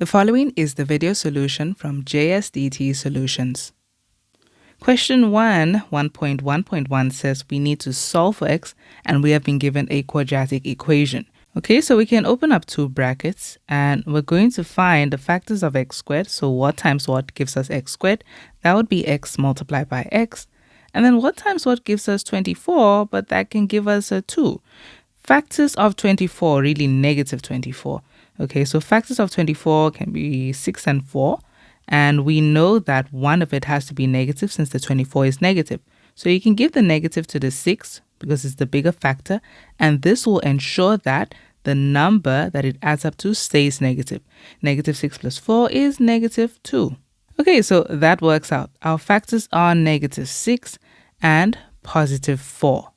The following is the video solution from JSDT Solutions. Question 1.1.1 says we need to solve for x and we have been given a quadratic equation. Okay, so we can open up two brackets and we're going to find the factors of x squared. So what times what gives us x squared? That would be x multiplied by x. And then what times what gives us 24, but that can give us a 2. Factors of 24, really negative 24. Okay, so factors of 24 can be 6 and 4. And we know that one of it has to be negative since the 24 is negative. So you can give the negative to the 6 because it's the bigger factor. And this will ensure that the number that it adds up to stays negative. Negative 6 plus 4 is negative 2. Okay, so that works out. Our factors are negative 6 and positive 4.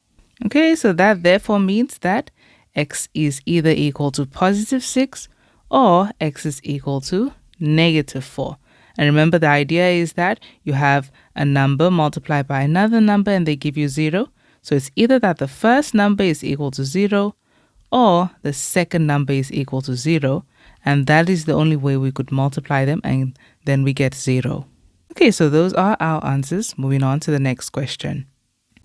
Okay, so that therefore means that x is either equal to positive 6 or x is equal to negative 4. And remember, the idea is that you have a number multiplied by another number and they give you 0. So it's either that the first number is equal to 0 or the second number is equal to 0. And that is the only way we could multiply them, and then we get 0. Okay, so those are our answers. Moving on to the next question.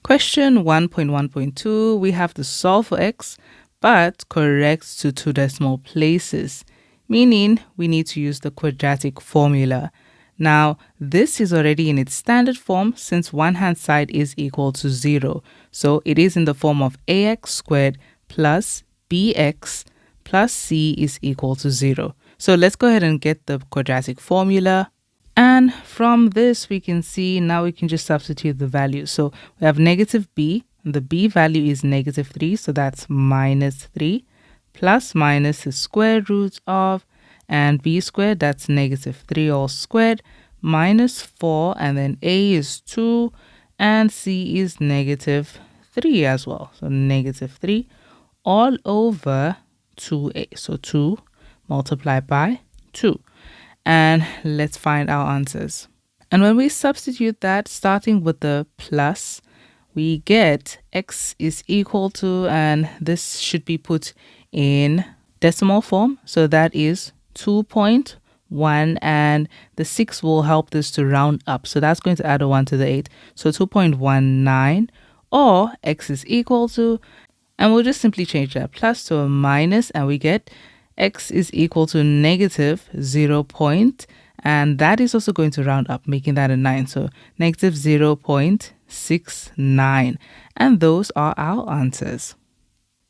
Question 1.1.2, we have to solve for x, but correct to 2 decimal places, meaning we need to use the quadratic formula. Now, this is already in its standard form since one hand side is equal to 0. So it is in the form of ax squared plus bx plus c is equal to 0. So let's go ahead and get the quadratic formula. And from this, we can see now we can just substitute the values. So we have negative b, and the b value is negative 3, so that's minus 3, plus minus the square root of, and b squared, that's negative 3 all squared, minus 4, and then a is 2, and c is negative 3 as well. So negative 3 all over 2a. So 2 multiplied by 2. And let's find our answers. And when we substitute that, starting with the plus, we get x is equal to, and this should be put in decimal form. So that is 2.1, and the 6 will help this to round up. So that's going to add a 1 to the 8. So 2.19, or x is equal to, and we'll just simply change that plus to a minus, and we get x is equal to negative 0. And that is also going to round up, making that a 9. So negative 0.69. And those are our answers.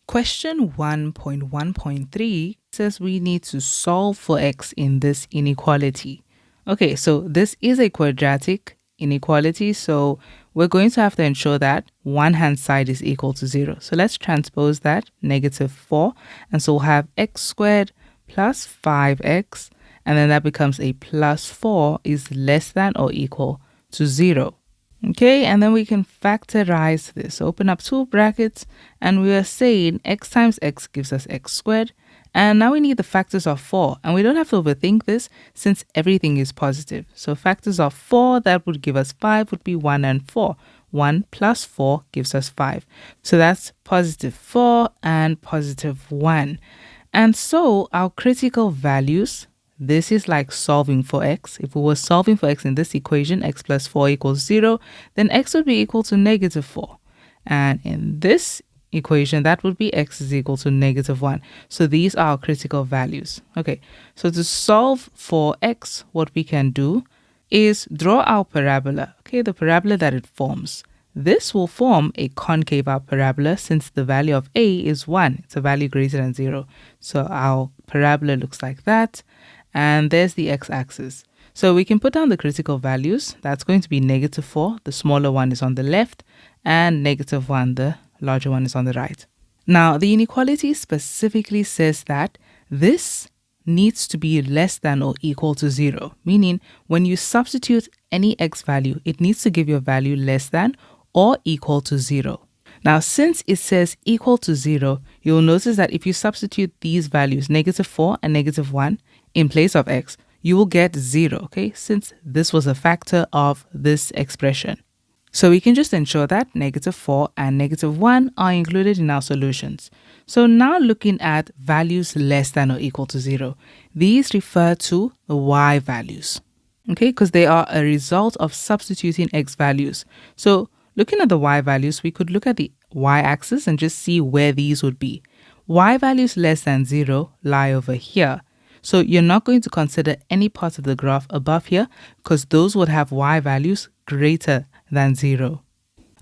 Question 1.1.3 says we need to solve for x in this inequality. Okay, so this is a quadratic inequality, so we're going to have to ensure that one hand side is equal to 0. So let's transpose that, negative 4. And so we'll have x squared plus 5x, and then that becomes a plus 4 is less than or equal to 0. Okay, and then we can factorize this. Open up two brackets, and we are saying x times x gives us x squared. And now we need the factors of 4, and we don't have to overthink this since everything is positive. So factors of 4 that would give us 5 would be 1 and 4. 1 plus 4 gives us 5. So that's positive 4 and positive 1. And so our critical values, this is like solving for x. If we were solving for x in this equation, x plus 4 equals 0, then x would be equal to negative 4. And in this equation, that would be x is equal to negative 1. So these are our critical values. Okay, so to solve for x, what we can do is draw our parabola. Okay, the parabola that it forms. This will form a concave parabola since the value of a is 1. It's a value greater than 0. So our parabola looks like that. And there's the x-axis. So we can put down the critical values. That's going to be negative 4. The smaller one is on the left, and negative 1, the larger one, is on the right. Now, the inequality specifically says that this needs to be less than or equal to 0, meaning when you substitute any x value, it needs to give you a value less than or equal to 0. Now, since it says equal to 0, you'll notice that if you substitute these values, negative 4 and negative 1, in place of x, you will get 0, okay, since this was a factor of this expression. So we can just ensure that negative 4 and negative 1 are included in our solutions. So now looking at values less than or equal to 0. These refer to the y values, okay, because they are a result of substituting x values. So looking at the y values, we could look at the y-axis and just see where these would be. Y values less than 0 lie over here. So you're not going to consider any part of the graph above here because those would have y values greater than 0.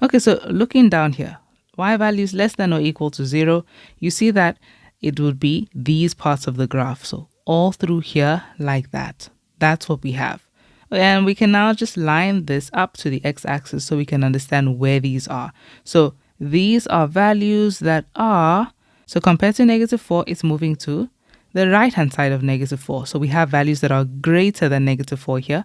Okay, so looking down here, y values less than or equal to 0, you see that it would be these parts of the graph. So all through here like that. That's what we have. And we can now just line this up to the x-axis so we can understand where these are. So these are values that are, so compared to -4, it's moving to the right-hand side of -4. So we have values that are greater than -4 here.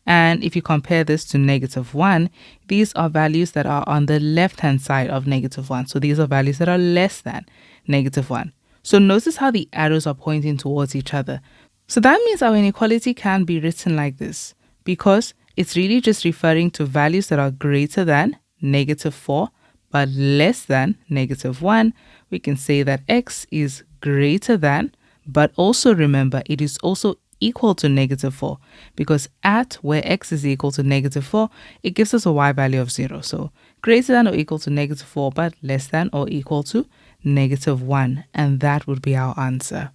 And if you compare this to -1, these are values that are on the left-hand side of -1. So these are values that are less than -1. So notice how the arrows are pointing towards each other. So that means our inequality can be written like this because it's really just referring to values that are greater than -4 but less than -1. We can say that x is greater than, but also remember it is also equal to -4 because at where x is equal to -4, it gives us a y value of 0. So greater than or equal to -4 but less than or equal to -1, and that would be our answer.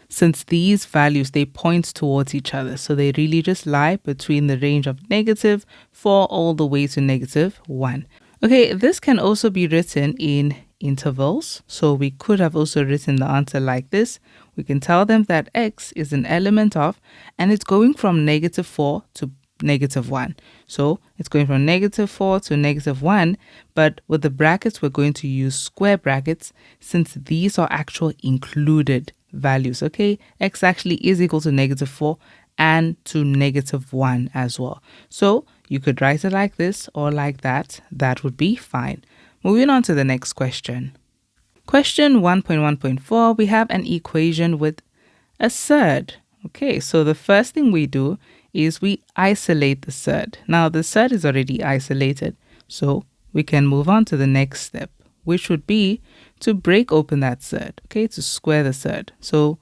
Since these values, they point towards each other, so they really just lie between the range of -4 all the way to -1. Okay, this can also be written in intervals. So we could have also written the answer like this. We can tell them that x is an element of, and it's going from -4 to -1. So it's going from -4 to -1, but with the brackets, we're going to use square brackets since these are actual included values, okay? X actually is equal to -4 and to -1 as well. So you could write it like this or like that. That would be fine. Moving on to the next question. Question 1.1.4, we have an equation with a surd. Okay, so the first thing we do is we isolate the surd. Now the surd is already isolated, so we can move on to the next step, which would be to break open that surd, okay, to square the surd. So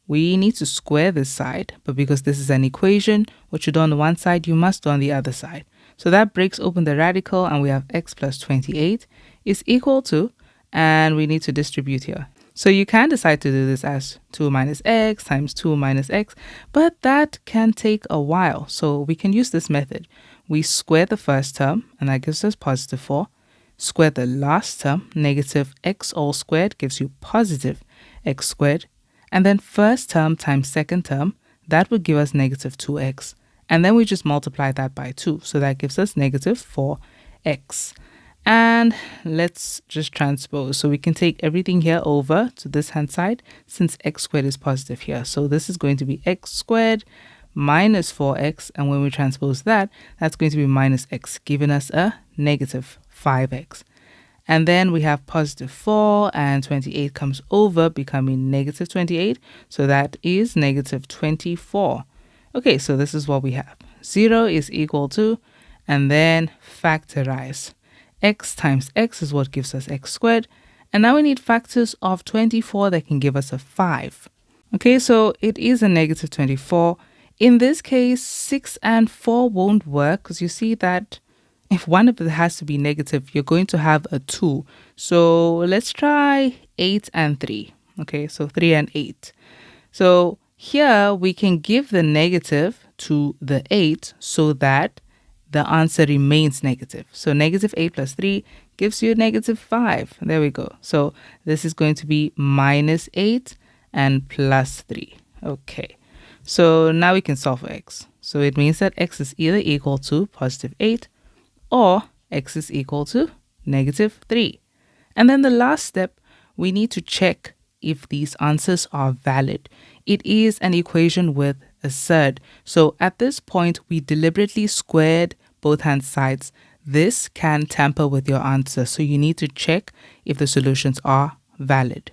we need to square this side, but because this is an equation, what you do on the one side, you must do on the other side. So that breaks open the radical, and we have x plus 28 is equal to, and we need to distribute here. So you can decide to do this as 2 minus x times 2 minus x, but that can take a while. So we can use this method. We square the first term, and that gives us positive 4. Square the last term, negative x all squared gives you positive x squared. And then first term times second term, that would give us negative 2x. And then we just multiply that by 2. So that gives us negative 4x. And let's just transpose. So we can take everything here over to this hand side since x squared is positive here. So this is going to be x squared minus 4x. And when we transpose that, that's going to be minus x, giving us a negative 5x. And then we have positive 4 and 28 comes over, becoming negative 28. So that is negative 24. Okay, so this is what we have. 0 is equal to, and then factorize. X times x is what gives us x squared. And now we need factors of 24 that can give us a 5. Okay, so it is a negative 24. In this case, 6 and 4 won't work because you see that if one of it has to be negative, you're going to have a 2. So let's try 8 and 3. Okay, so 3 and 8. So here we can give the negative to the 8 so that the answer remains negative. So negative 8 plus 3 gives you negative 5. There we go. So this is going to be minus 8 and plus 3. Okay, so now we can solve for x. So it means that x is either equal to positive 8 or x is equal to negative 3. And then the last step, we need to check if these answers are valid. It is an equation with a surd. So at this point, we deliberately squared both hand sides. This can tamper with your answer. So you need to check if the solutions are valid.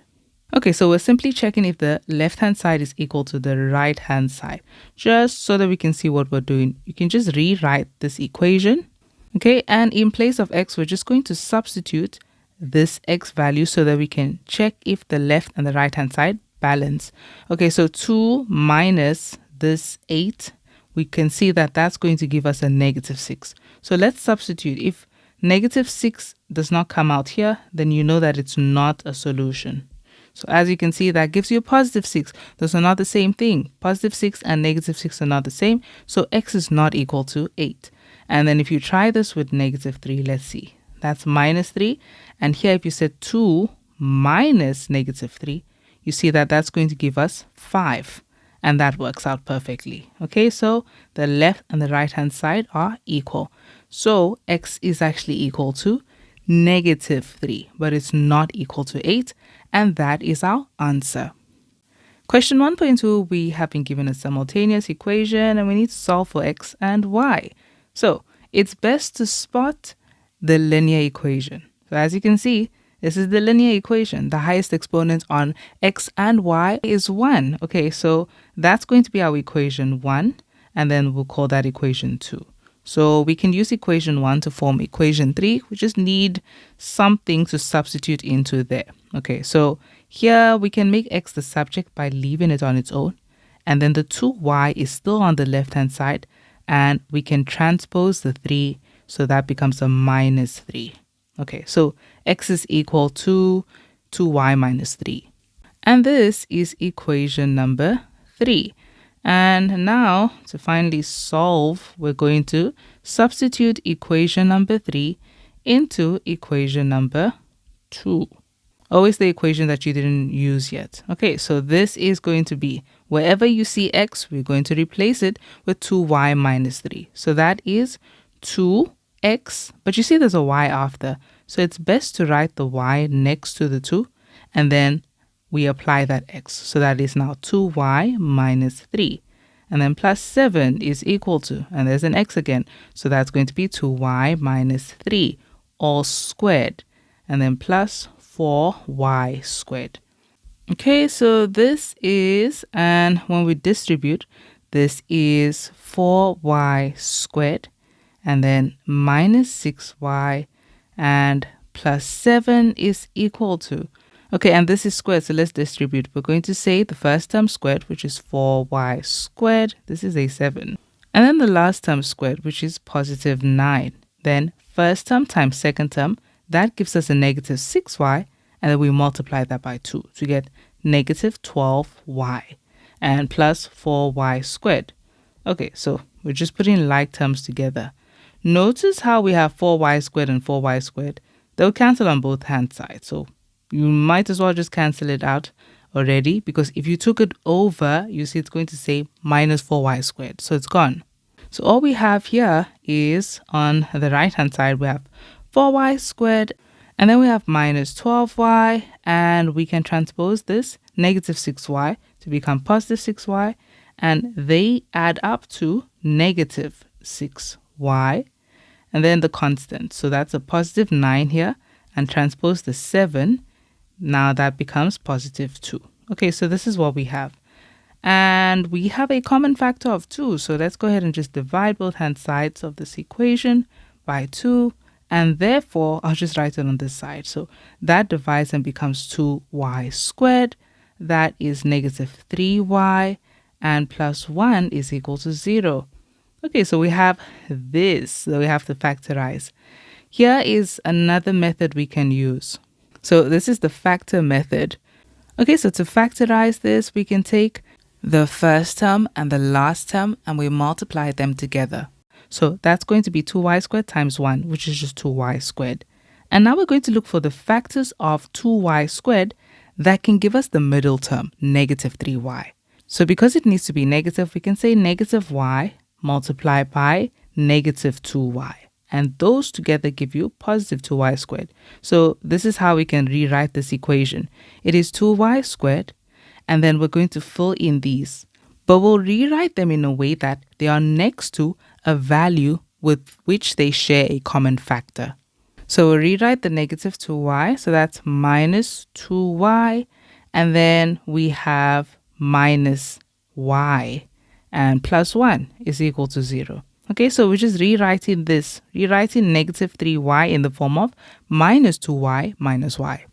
Okay, so we're simply checking if the left-hand side is equal to the right-hand side, just so that we can see what we're doing. You can just rewrite this equation. Okay, and in place of x, we're just going to substitute this x value so that we can check if the left and the right hand side balance. Okay, so 2 minus this 8, we can see that that's going to give us a negative 6. So let's substitute. If negative 6 does not come out here, then you know that it's not a solution. So as you can see, that gives you a positive 6. Those are not the same thing. Positive 6 and negative 6 are not the same. So x is not equal to 8. And then if you try this with negative 3, let's see. That's minus 3. And here, if you said 2 minus negative 3, you see that that's going to give us 5. And that works out perfectly. Okay, so the left and the right hand side are equal. So x is actually equal to negative 3, but it's not equal to 8. And that is our answer. Question 1.2, we have been given a simultaneous equation and we need to solve for x and y. So it's best to spot the linear equation. So as you can see, this is the linear equation. The highest exponent on x and y is 1. Okay, so that's going to be our equation 1, and then we'll call that equation 2. So we can use equation 1 to form equation 3. We just need something to substitute into there. Okay, so here we can make x the subject by leaving it on its own. And then the 2y is still on the left-hand side. And we can transpose the 3, so that becomes a minus 3. Okay, so x is equal to 2y minus 3. And this is equation number 3. And now, to finally solve, we're going to substitute equation number 3 into equation number 2. Always the equation that you didn't use yet. Okay, so this is going to be, wherever you see x, we're going to replace it with 2y minus 3. So that is 2x, but you see there's a y after. So it's best to write the y next to the 2, and then we apply that x. So that is now 2y minus 3. And then plus 7 is equal to, and there's an x again. So that's going to be 2y minus 3 all squared. And then plus 4y squared. Okay, so this is, and when we distribute, this is 4y squared, and then minus 6y, and plus 7 is equal to, okay, and this is squared, so let's distribute. We're going to say the first term squared, which is 4y squared. This is a 7. And then the last term squared, which is positive 9. Then first term times second term, that gives us a negative 6y, and then we multiply that by 2 to get negative 12y and plus 4y squared. Okay, so we're just putting like terms together. Notice how we have 4y squared and 4y squared. They'll cancel on both hand sides, so you might as well just cancel it out already, because if you took it over, you see it's going to say minus 4y squared, so it's gone. So all we have here is on the right hand side, we have 4y squared, and then we have minus 12y, and we can transpose this negative 6y to become positive 6y, and they add up to negative 6y, and then the constant. So that's a positive 9 here, and transpose the 7. Now that becomes positive 2. Okay, so this is what we have. And we have a common factor of 2. So let's go ahead and just divide both hand sides of this equation by 2. And therefore, I'll just write it on this side. So that divides and becomes 2y squared. That is negative 3y. And plus 1 is equal to 0. Okay, so we have this that we have to factorize. Here is another method we can use. So this is the factor method. Okay, so to factorize this, we can take the first term and the last term and we multiply them together. So that's going to be 2y squared times 1, which is just 2y squared. And now we're going to look for the factors of 2y squared that can give us the middle term, negative 3y. So because it needs to be negative, we can say negative y multiplied by negative 2y. And those together give you positive 2y squared. So this is how we can rewrite this equation. It is 2y squared, and then we're going to fill in these. But we'll rewrite them in a way that they are next to a value with which they share a common factor. So we'll rewrite the negative 2y. So that's minus 2y. And then we have minus y. And plus 1 is equal to 0. Okay, so we're just rewriting negative 3y in the form of minus 2y minus y.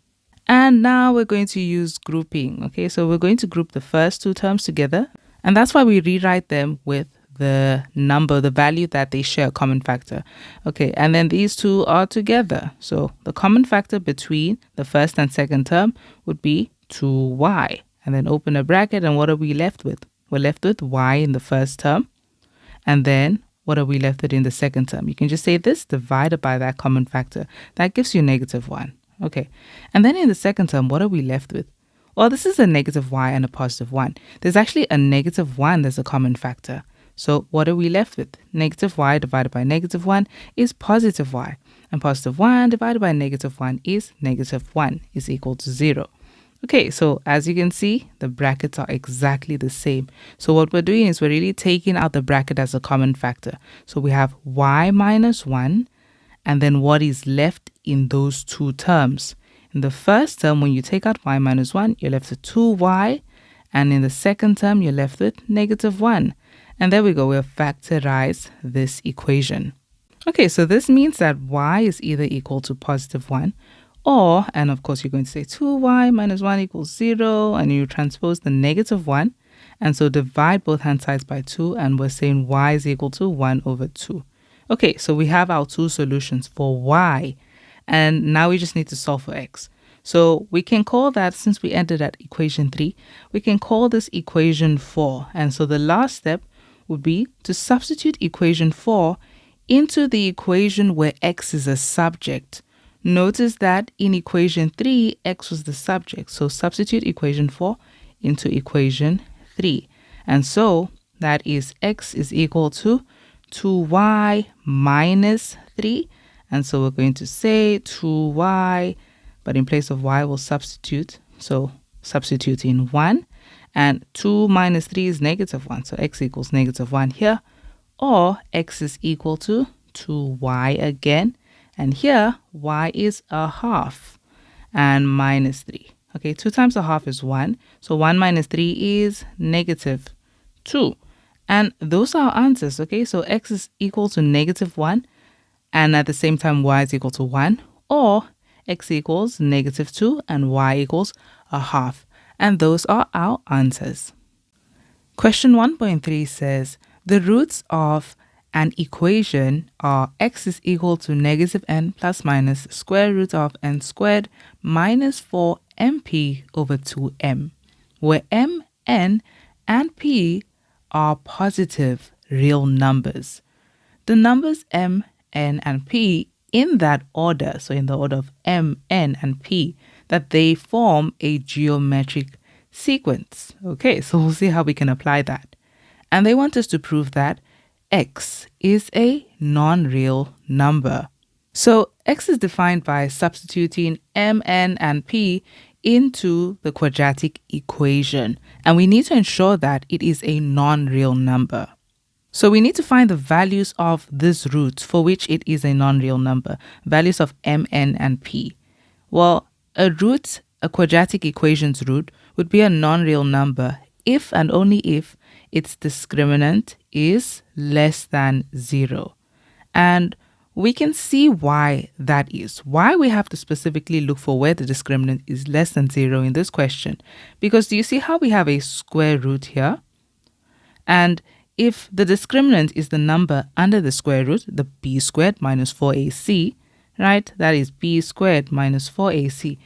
And now we're going to use grouping. Okay, so we're going to group the first two terms together. And that's why we rewrite them with the number, the value that they share a common factor. Okay, and then these two are together. So the common factor between the first and second term would be 2y. And then open a bracket, and what are we left with? We're left with y in the first term. And then what are we left with in the second term? You can just say this divided by that common factor. That gives you negative 1. Okay, and then in the second term, what are we left with? Well, this is a negative y and a positive 1. There's actually a negative 1 that's a common factor. So what are we left with? Negative y divided by negative 1 is positive y. And positive 1 divided by negative 1 is negative 1 is equal to 0. Okay, so as you can see, the brackets are exactly the same. So what we're doing is we're really taking out the bracket as a common factor. So we have y minus 1, and then what is left in those two terms. In the first term, when you take out y minus 1, you're left with 2y, and in the second term, you're left with negative 1. And there we go, we've factorized this equation. Okay, so this means that y is either equal to positive 1 or, and of course you're going to say 2y minus 1 equals 0, and you transpose the negative 1, and so divide both hand sides by 2, and we're saying y is equal to 1 over 2. Okay, so we have our two solutions for y, and now we just need to solve for x. So we can call that, since we ended at equation 3, we can call this equation 4. And so the last step would be to substitute equation 4 into the equation where x is a subject. Notice that in equation 3, x was the subject. So substitute equation 4 into equation 3. And so that is x is equal to 2y minus 3. And so we're going to say 2y, but in place of y, we'll substitute. So substitute in 1. And 2 minus 3 is negative 1. So x equals negative 1 here. Or x is equal to 2y again. And here, y is a half and minus 3. Okay, 2 times a half is 1. So 1 minus 3 is negative 2. And those are our answers, okay? So x is equal to negative 1. And at the same time, y is equal to 1. Or x equals negative 2 and y equals a half. And those are our answers. Question 1.3 says, the roots of an equation are x is equal to negative n plus minus square root of n squared minus 4mp over 2m, where m, n, and p are positive real numbers. The numbers m, n, and p in that order, so in the order of m, n, and p, that they form a geometric sequence. Okay, so we'll see how we can apply that. And they want us to prove that x is a non-real number. So x is defined by substituting m, n, and p into the quadratic equation. And we need to ensure that it is a non-real number. So we need to find the values of this root for which it is a non-real number, values of m, n, and p. Well, a quadratic equation's root would be a non-real number if and only if its discriminant is less than 0. And we can see why that is, why we have to specifically look for where the discriminant is less than 0 in this question. Because do you see how we have a square root here? And if the discriminant is the number under the square root, the b squared minus 4ac, right? That is b squared minus 4ac.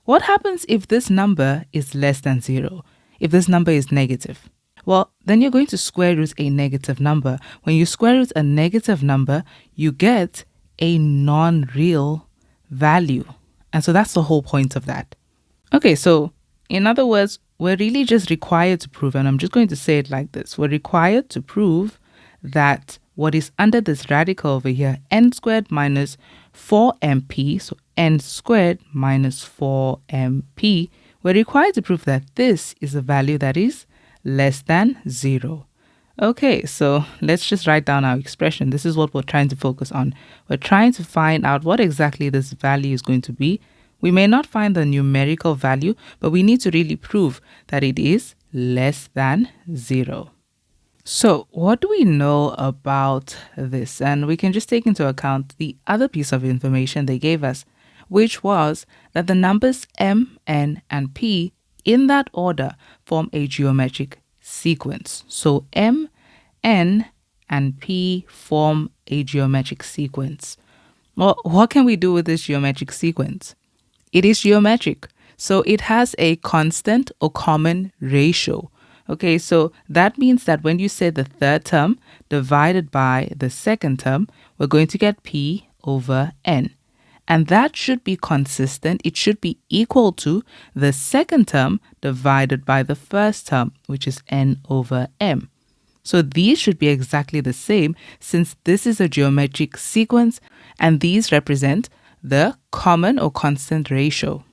What happens if this number is less than 0? If this number is negative? Well, then you're going to square root a negative number. When you square root a negative number, you get a non-real value. And so that's the whole point of that. Okay, so in other words, we're really just required to prove, and I'm just going to say it like this. We're required to prove that what is under this radical over here, n squared minus 4mp, so n squared minus 4mp, we're required to prove that this is a value that is less than 0. Okay, so let's just write down our expression. This is what we're trying to focus on. We're trying to find out what exactly this value is going to be. We may not find the numerical value, but we need to really prove that it is less than 0. So, what do we know about this? And we can just take into account the other piece of information they gave us, which was that the numbers m, n, and p in that order form a geometric sequence. So, m, n, and p form a geometric sequence. Well, what can we do with this geometric sequence? It is geometric, so it has a constant or common ratio. Okay, so that means that when you say the third term divided by the second term, we're going to get p over n. And that should be consistent. It should be equal to the second term divided by the first term, which is n over m. So these should be exactly the same since this is a geometric sequence and these represent the common or constant ratio.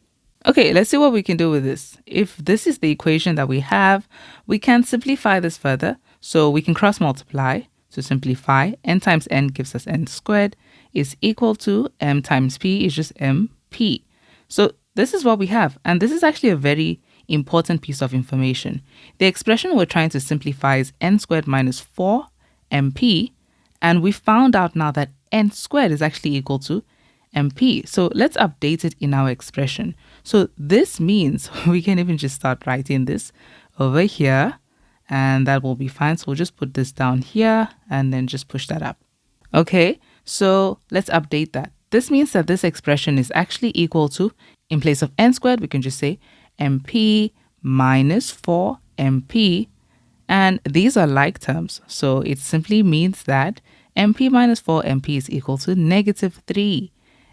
Okay, let's see what we can do with this. If this is the equation that we have, we can simplify this further. So we can cross multiply to simplify. N times n gives us n squared is equal to m times p is just mp. So this is what we have. And this is actually a very important piece of information. The expression we're trying to simplify is n squared minus 4 mp. And we found out now that n squared is actually equal to mp. So let's update it in our expression. So this means we can even just start writing this over here and that will be fine. So we'll just put this down here and then just push that up. Okay, so let's update that. This means that this expression is actually equal to, in place of n squared, we can just say mp minus 4 mp. And these are like terms. So it simply means that mp minus 4 mp is equal to negative 3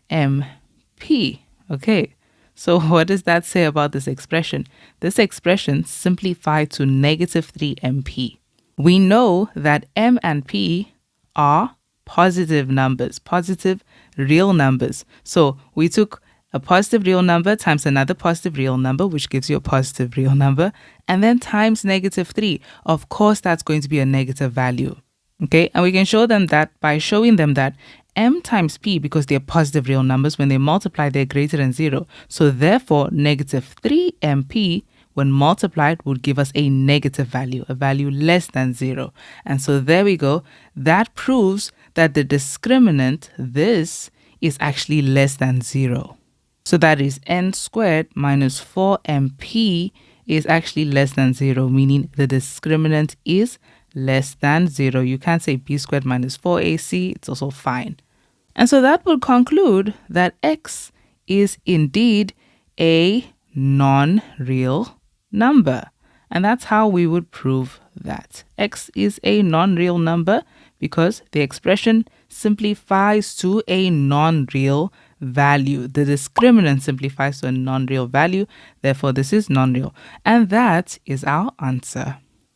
mp. Okay, so what does that say about this expression? This expression simplified to negative 3 mp. We know that m and p are positive numbers, positive real numbers. So we took a positive real number times another positive real number, which gives you a positive real number, and then times negative 3. Of course, that's going to be a negative value. Okay, and we can show them that by showing them that m times p, because they're positive real numbers, when they multiply, they're greater than 0. So therefore, negative 3 mp, when multiplied, would give us a negative value, a value less than 0. And so there we go. That proves that the discriminant, this, is actually less than 0. So that is n squared minus 4mp is actually less than 0, meaning the discriminant is less than 0. You can't say b squared minus 4ac, it's also fine. And so that would conclude that x is indeed a non-real number. And that's how we would prove that. X is a non-real number because the expression simplifies to a non-real value. The discriminant simplifies to a non-real value. Therefore, this is non-real. And that is our answer.